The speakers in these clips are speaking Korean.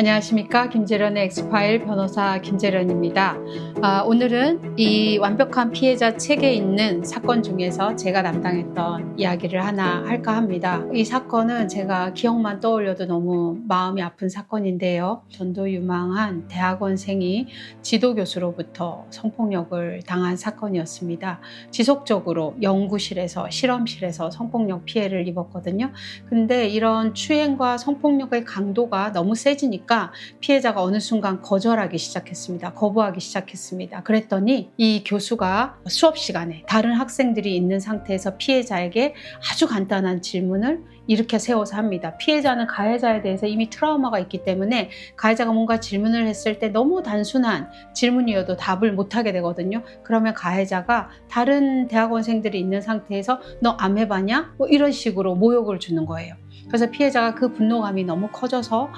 안녕하십니까. 김재련의 엑스파일 변호사 김재련입니다. 오늘은 이 완벽한 피해자 책에 있는 사건 중에서 제가 담당했던 이야기를 하나 할까 합니다. 이 사건은 제가 기억만 떠올려도 너무 마음이 아픈 사건인데요. 전도 유망한 대학원생이 지도교수로부터 성폭력을 당한 사건이었습니다. 지속적으로 연구실에서 실험실에서 성폭력 피해를 입었거든요. 근데 이런 추행과 성폭력의 강도가 너무 세지니까 피해자가 어느 순간 거절하기 시작했습니다. 거부하기 시작했습니다. 그랬더니 이 교수가 수업 시간에 다른 학생들이 있는 상태에서 피해자에게 아주 간단한 질문을 이렇게 세워서 합니다. 피해자는 가해자에 대해서 이미 트라우마가 있기 때문에 가해자가 뭔가 질문을 했을 때 너무 단순한 질문이어도 답을 못하게 되거든요. 그러면 가해자가 다른 대학원생들이 있는 상태에서 너 암 해봤냐? 뭐 이런 식으로 모욕을 주는 거예요. 그래서 피해자가 그 분노감이 너무 커져서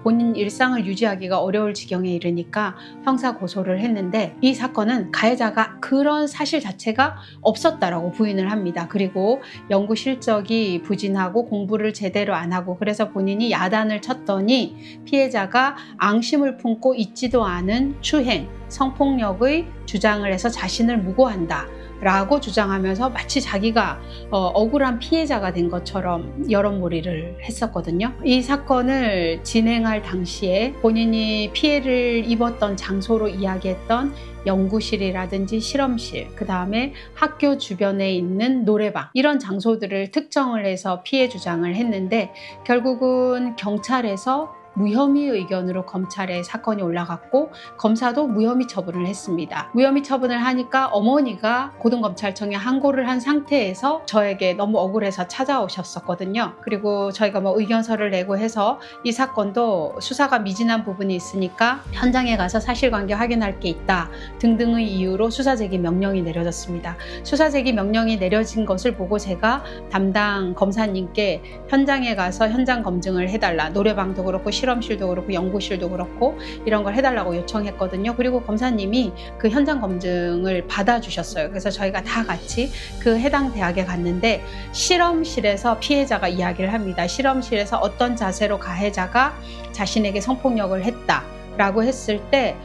본인 일상을 유지하기가 어려울 지경에 이르니까 형사 고소를 했는데, 이 사건은 가해자가 그런 사실 자체가 없었다라고 부인을 합니다. 그리고 연구 실적이 부진하고 공부를 제대로 안 하고 그래서 본인이 야단을 쳤더니 피해자가 앙심을 품고 있지도 않은 추행, 성폭력의 주장을 해서 자신을 무고한다 라고 주장하면서 마치 자기가 억울한 피해자가 된 것처럼 여론몰이를 했었거든요. 이 사건을 진행할 당시에 본인이 피해를 입었던 장소로 이야기했던 연구실이라든지 실험실, 그 다음에 학교 주변에 있는 노래방, 이런 장소들을 특정을 해서 피해 주장을 했는데, 결국은 경찰에서 무혐의 의견으로 검찰에 사건이 올라갔고 검사도 무혐의 처분을 했습니다. 무혐의 처분을 하니까 어머니가 고등검찰청에 항고를 한 상태에서 저에게 너무 억울해서 찾아오셨었거든요. 그리고 저희가 의견서를 내고 해서 이 사건도 수사가 미진한 부분이 있으니까 현장에 가서 사실관계 확인할 게 있다 등등의 이유로 수사제기 명령이 내려졌습니다. 수사제기 명령이 내려진 것을 보고 제가 담당 검사님께 현장에 가서 현장 검증을 해달라, 노래방도 그렇고 실험실도 그렇고 연구실도 그렇고 이런 걸 해달라고 요청했거든요. 그리고 검사님이 그 현장 검증을 받아주셨어요. 그래서 저희가 다 같이 그 해당 대학에 갔는데, 실험실에서 피해자가 이야기를 합니다. 실험실에서 어떤 자세로 가해자가 자신에게 성폭력을 했다라고 했을 때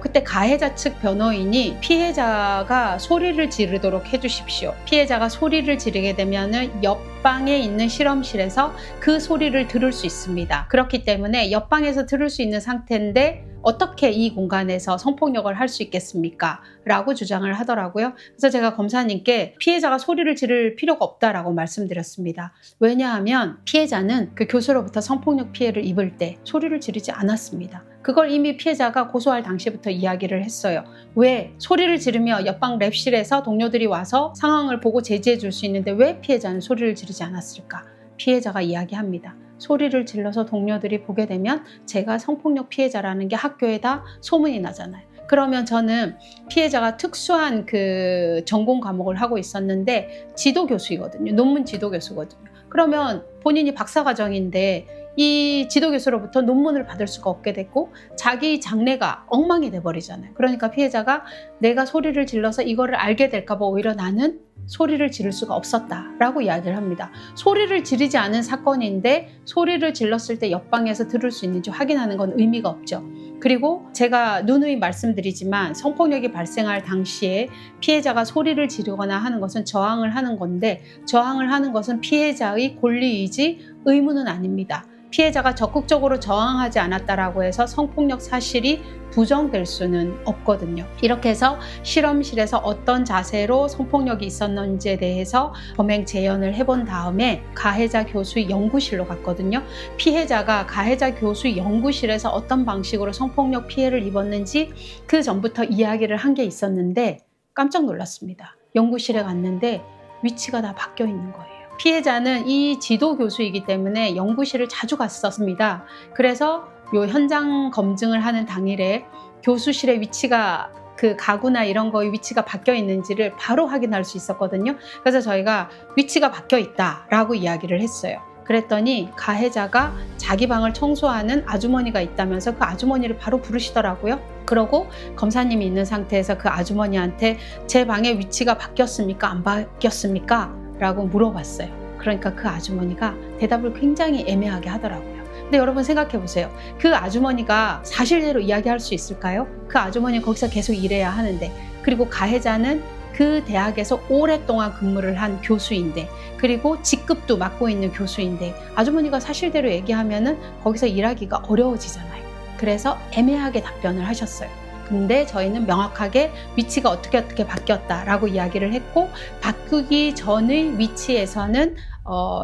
그때 가해자 측 변호인이 피해자가 소리를 지르도록 해주십시오. 피해자가 소리를 지르게 되면은 옆방에 있는 실험실에서 그 소리를 들을 수 있습니다. 그렇기 때문에 옆방에서 들을 수 있는 상태인데 어떻게 이 공간에서 성폭력을 할 수 있겠습니까? 라고 주장을 하더라고요. 그래서 제가 검사님께 피해자가 소리를 지를 필요가 없다라고 말씀드렸습니다. 왜냐하면 피해자는 그 교수로부터 성폭력 피해를 입을 때 소리를 지르지 않았습니다. 그걸 이미 피해자가 고소할 당시부터 이야기를 했어요. 왜 소리를 지르며 옆방 랩실에서 동료들이 와서 상황을 보고 제지해 줄 수 있는데 왜 피해자는 소리를 지르지 않았을까? 피해자가 이야기합니다. 소리를 질러서 동료들이 보게 되면 제가 성폭력 피해자라는 게 학교에 다 소문이 나잖아요. 그러면 저는 피해자가 특수한 그 전공 과목을 하고 있었는데 지도교수이거든요. 논문 지도교수거든요. 그러면 본인이 박사과정인데 이 지도교수로부터 논문을 받을 수가 없게 됐고 자기 장래가 엉망이 돼버리잖아요. 그러니까 피해자가 내가 소리를 질러서 이거를 알게 될까 봐 오히려 나는 소리를 지를 수가 없었다라고 이야기를 합니다. 소리를 지르지 않은 사건인데 소리를 질렀을 때 옆방에서 들을 수 있는지 확인하는 건 의미가 없죠. 그리고 제가 누누이 말씀드리지만 성폭력이 발생할 당시에 피해자가 소리를 지르거나 하는 것은 저항을 하는 건데, 저항을 하는 것은 피해자의 권리이지 의무는 아닙니다. 피해자가 적극적으로 저항하지 않았다라고 해서 성폭력 사실이 부정될 수는 없거든요. 이렇게 해서 실험실에서 어떤 자세로 성폭력이 있었는지에 대해서 범행 재연을 해본 다음에 가해자 교수의 연구실로 갔거든요. 피해자가 가해자 교수의 연구실에서 어떤 방식으로 성폭력 피해를 입었는지 그 전부터 이야기를 한 게 있었는데 깜짝 놀랐습니다. 연구실에 갔는데 위치가 다 바뀌어 있는 거예요. 피해자는 이 지도 교수이기 때문에 연구실을 자주 갔었습니다. 그래서 요 현장 검증을 하는 당일에 교수실의 위치가 그 가구나 이런 거의 위치가 바뀌어 있는지를 바로 확인할 수 있었거든요. 그래서 저희가 위치가 바뀌어 있다라고 이야기를 했어요. 그랬더니 가해자가 자기 방을 청소하는 아주머니가 있다면서 그 아주머니를 바로 부르시더라고요. 그러고 검사님이 있는 상태에서 그 아주머니한테 제 방의 위치가 바뀌었습니까? 안 바뀌었습니까? 라고 물어봤어요. 그러니까 그 아주머니가 대답을 굉장히 애매하게 하더라고요. 근데 여러분 생각해 보세요. 그 아주머니가 사실대로 이야기할 수 있을까요? 그 아주머니는 거기서 계속 일해야 하는데, 그리고 가해자는 그 대학에서 오랫동안 근무를 한 교수인데, 그리고 직급도 맡고 있는 교수인데, 아주머니가 사실대로 얘기하면은 거기서 일하기가 어려워지잖아요. 그래서 애매하게 답변을 하셨어요. 근데 저희는 명확하게 위치가 어떻게 바뀌었다라고 이야기를 했고, 바꾸기 전의 위치에서는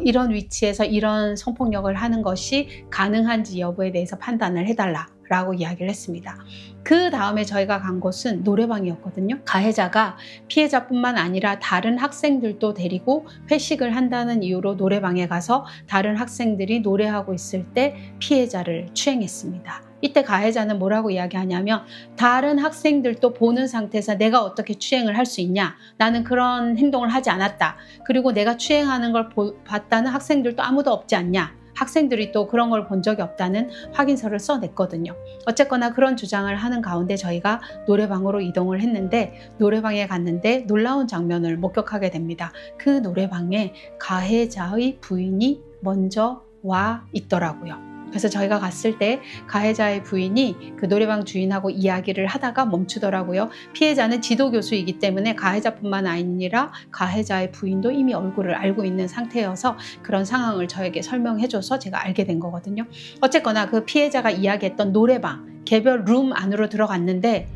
이런 위치에서 이런 성폭력을 하는 것이 가능한지 여부에 대해서 판단을 해달라라고 이야기를 했습니다. 그 다음에 저희가 간 곳은 노래방이었거든요. 가해자가 피해자뿐만 아니라 다른 학생들도 데리고 회식을 한다는 이유로 노래방에 가서 다른 학생들이 노래하고 있을 때 피해자를 추행했습니다. 이때 가해자는 뭐라고 이야기하냐면, 다른 학생들도 보는 상태에서 내가 어떻게 추행을 할 수 있냐, 나는 그런 행동을 하지 않았다, 그리고 내가 추행하는 걸 봤다는 학생들도 아무도 없지 않냐, 학생들이 또 그런 걸 본 적이 없다는 확인서를 써냈거든요. 어쨌거나 그런 주장을 하는 가운데 저희가 노래방으로 이동을 했는데, 노래방에 갔는데 놀라운 장면을 목격하게 됩니다. 그 노래방에 가해자의 부인이 먼저 와 있더라고요. 그래서 저희가 갔을 때 가해자의 부인이 그 노래방 주인하고 이야기를 하다가 멈추더라고요. 피해자는 지도교수이기 때문에 가해자뿐만 아니라 가해자의 부인도 이미 얼굴을 알고 있는 상태여서 그런 상황을 저에게 설명해줘서 제가 알게 된 거거든요. 어쨌거나 그 피해자가 이야기했던 노래방 개별 룸 안으로 들어갔는데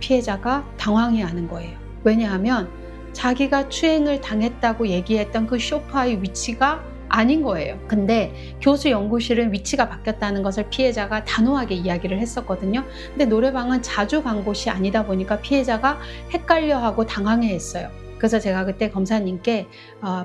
피해자가 당황해하는 거예요. 왜냐하면 자기가 추행을 당했다고 얘기했던 그 소파의 위치가 아닌 거예요. 근데 교수 연구실은 위치가 바뀌었다는 것을 피해자가 단호하게 이야기를 했었거든요. 근데 노래방은 자주 간 곳이 아니다 보니까 피해자가 헷갈려하고 당황해했어요. 그래서 제가 그때 검사님께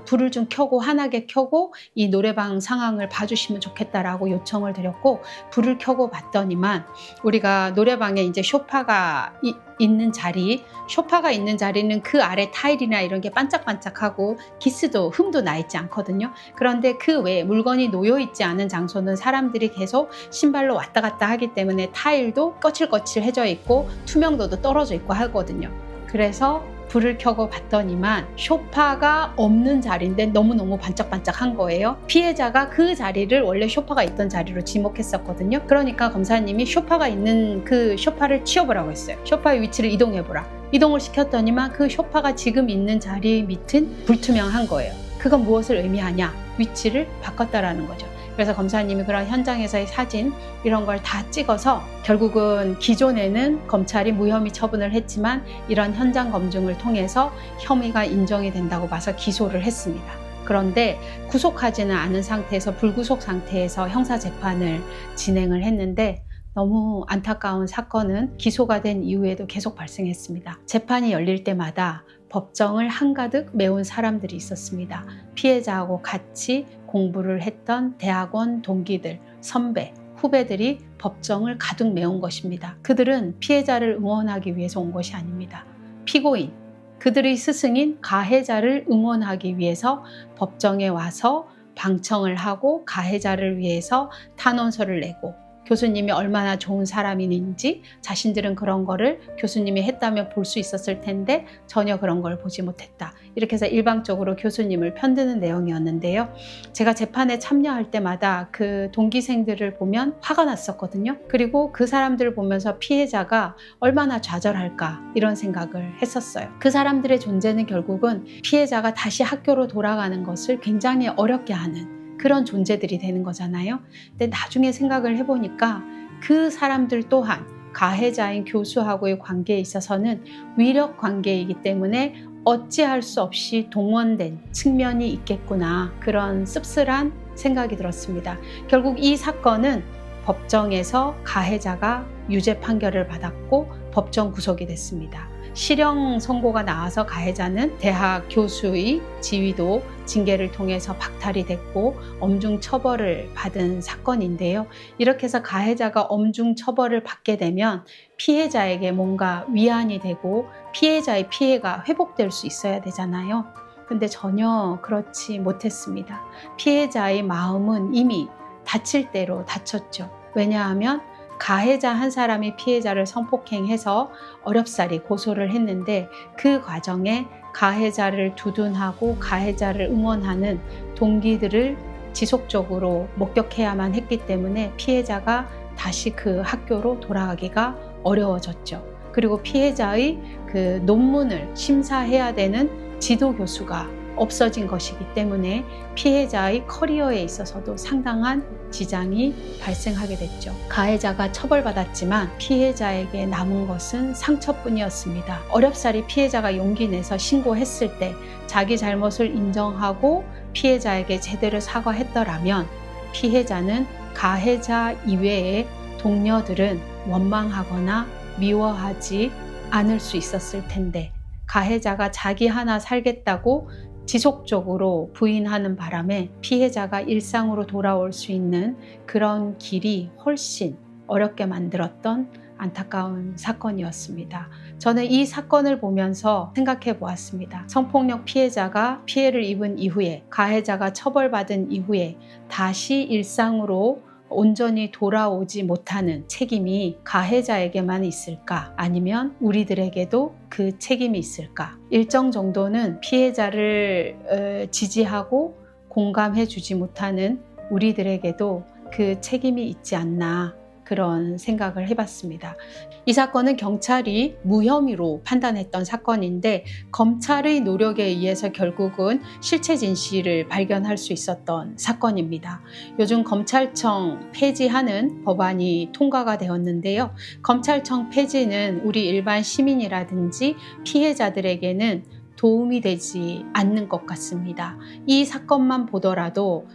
불을 좀 켜고 환하게 켜고 이 노래방 상황을 봐주시면 좋겠다라고 요청을 드렸고, 불을 켜고 봤더니만 우리가 노래방에 이제 소파가 있는 자리는 그 아래 타일이나 이런 게 반짝반짝하고 기스도 흠도 나 있지 않거든요. 그런데 그 외에 물건이 놓여 있지 않은 장소는 사람들이 계속 신발로 왔다 갔다 하기 때문에 타일도 거칠거칠해져 있고 투명도도 떨어져 있고 하거든요. 그래서 불을 켜고 봤더니만 소파가 없는 자리인데 너무너무 반짝반짝한 거예요. 피해자가 그 자리를 원래 소파가 있던 자리로 지목했었거든요. 그러니까 검사님이 소파가 있는 그 소파를 치워보라고 했어요. 소파의 위치를 이동해보라. 이동을 시켰더니만 그 소파가 지금 있는 자리 밑은 불투명한 거예요. 그건 무엇을 의미하냐? 위치를 바꿨다라는 거죠. 그래서 검사님이 그런 현장에서의 사진 이런 걸 다 찍어서 결국은 기존에는 검찰이 무혐의 처분을 했지만 이런 현장 검증을 통해서 혐의가 인정이 된다고 봐서 기소를 했습니다. 그런데 구속하지는 않은 상태에서 불구속 상태에서 형사재판을 진행을 했는데, 너무 안타까운 사건은 기소가 된 이후에도 계속 발생했습니다. 재판이 열릴 때마다 법정을 한가득 메운 사람들이 있었습니다. 피해자하고 같이 공부를 했던 대학원 동기들, 선배, 후배들이 법정을 가득 메운 것입니다. 그들은 피해자를 응원하기 위해서 온 것이 아닙니다. 피고인, 그들의 스승인 가해자를 응원하기 위해서 법정에 와서 방청을 하고 가해자를 위해서 탄원서를 내고, 교수님이 얼마나 좋은 사람인지 자신들은 그런 거를 교수님이 했다면 볼 수 있었을 텐데 전혀 그런 걸 보지 못했다. 이렇게 해서 일방적으로 교수님을 편드는 내용이었는데요. 제가 재판에 참여할 때마다 그 동기생들을 보면 화가 났었거든요. 그리고 그 사람들을 보면서 피해자가 얼마나 좌절할까 이런 생각을 했었어요. 그 사람들의 존재는 결국은 피해자가 다시 학교로 돌아가는 것을 굉장히 어렵게 하는 그런 존재들이 되는 거잖아요. 근데 나중에 생각을 해보니까 그 사람들 또한 가해자인 교수하고의 관계에 있어서는 위력 관계이기 때문에 어찌할 수 없이 동원된 측면이 있겠구나, 그런 씁쓸한 생각이 들었습니다. 결국 이 사건은 법정에서 가해자가 유죄 판결을 받았고 법정 구속이 됐습니다. 실형 선고가 나와서 가해자는 대학 교수의 지위도 징계를 통해서 박탈이 됐고 엄중 처벌을 받은 사건인데요. 이렇게 해서 가해자가 엄중 처벌을 받게 되면 피해자에게 뭔가 위안이 되고 피해자의 피해가 회복될 수 있어야 되잖아요. 근데 전혀 그렇지 못했습니다. 피해자의 마음은 이미 다칠 대로 다쳤죠. 왜냐하면 가해자 한 사람이 피해자를 성폭행해서 어렵사리 고소를 했는데 그 과정에 가해자를 두둔하고 가해자를 응원하는 동기들을 지속적으로 목격해야만 했기 때문에 피해자가 다시 그 학교로 돌아가기가 어려워졌죠. 그리고 피해자의 그 논문을 심사해야 되는 지도 교수가 없어진 것이기 때문에 피해자의 커리어에 있어서도 상당한 지장이 발생하게 됐죠. 가해자가 처벌받았지만 피해자에게 남은 것은 상처뿐이었습니다. 어렵사리 피해자가 용기 내서 신고했을 때 자기 잘못을 인정하고 피해자에게 제대로 사과했더라면 피해자는 가해자 이외의 동료들은 원망하거나 미워하지 않을 수 있었을 텐데, 가해자가 자기 하나 살겠다고 지속적으로 부인하는 바람에 피해자가 일상으로 돌아올 수 있는 그런 길이 훨씬 어렵게 만들었던 안타까운 사건이었습니다. 저는 이 사건을 보면서 생각해 보았습니다. 성폭력 피해자가 피해를 입은 이후에, 가해자가 처벌받은 이후에 다시 일상으로 온전히 돌아오지 못하는 책임이 가해자에게만 있을까? 아니면 우리들에게도 그 책임이 있을까? 일정 정도는 피해자를 지지하고 공감해 주지 못하는 우리들에게도 그 책임이 있지 않나, 그런 생각을 해봤습니다. 이 사건은 경찰이 무혐의로 판단했던 사건인데 검찰의 노력에 의해서 결국은 실체 진실을 발견할 수 있었던 사건입니다. 요즘 검찰청 폐지하는 법안이 통과가 되었는데요. 검찰청 폐지는 우리 일반 시민이라든지 피해자들에게는 도움이 되지 않는 것 같습니다. 이 사건만 보더라도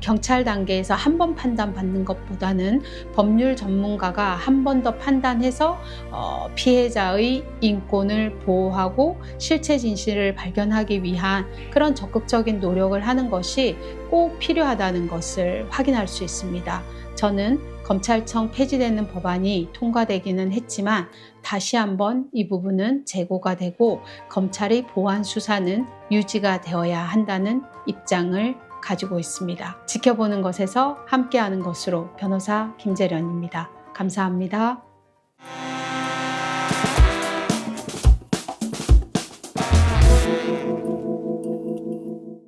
경찰 단계에서 한 번 판단받는 것보다는 법률 전문가가 한 번 더 판단해서 피해자의 인권을 보호하고 실체 진실을 발견하기 위한 그런 적극적인 노력을 하는 것이 꼭 필요하다는 것을 확인할 수 있습니다. 저는 검찰청 폐지되는 법안이 통과되기는 했지만 다시 한번 이 부분은 재고가 되고 검찰의 보안 수사는 유지가 되어야 한다는 입장을 가지고 있습니다. 지켜보는 것에서 함께하는 것으로 변호사 김재련입니다. 감사합니다.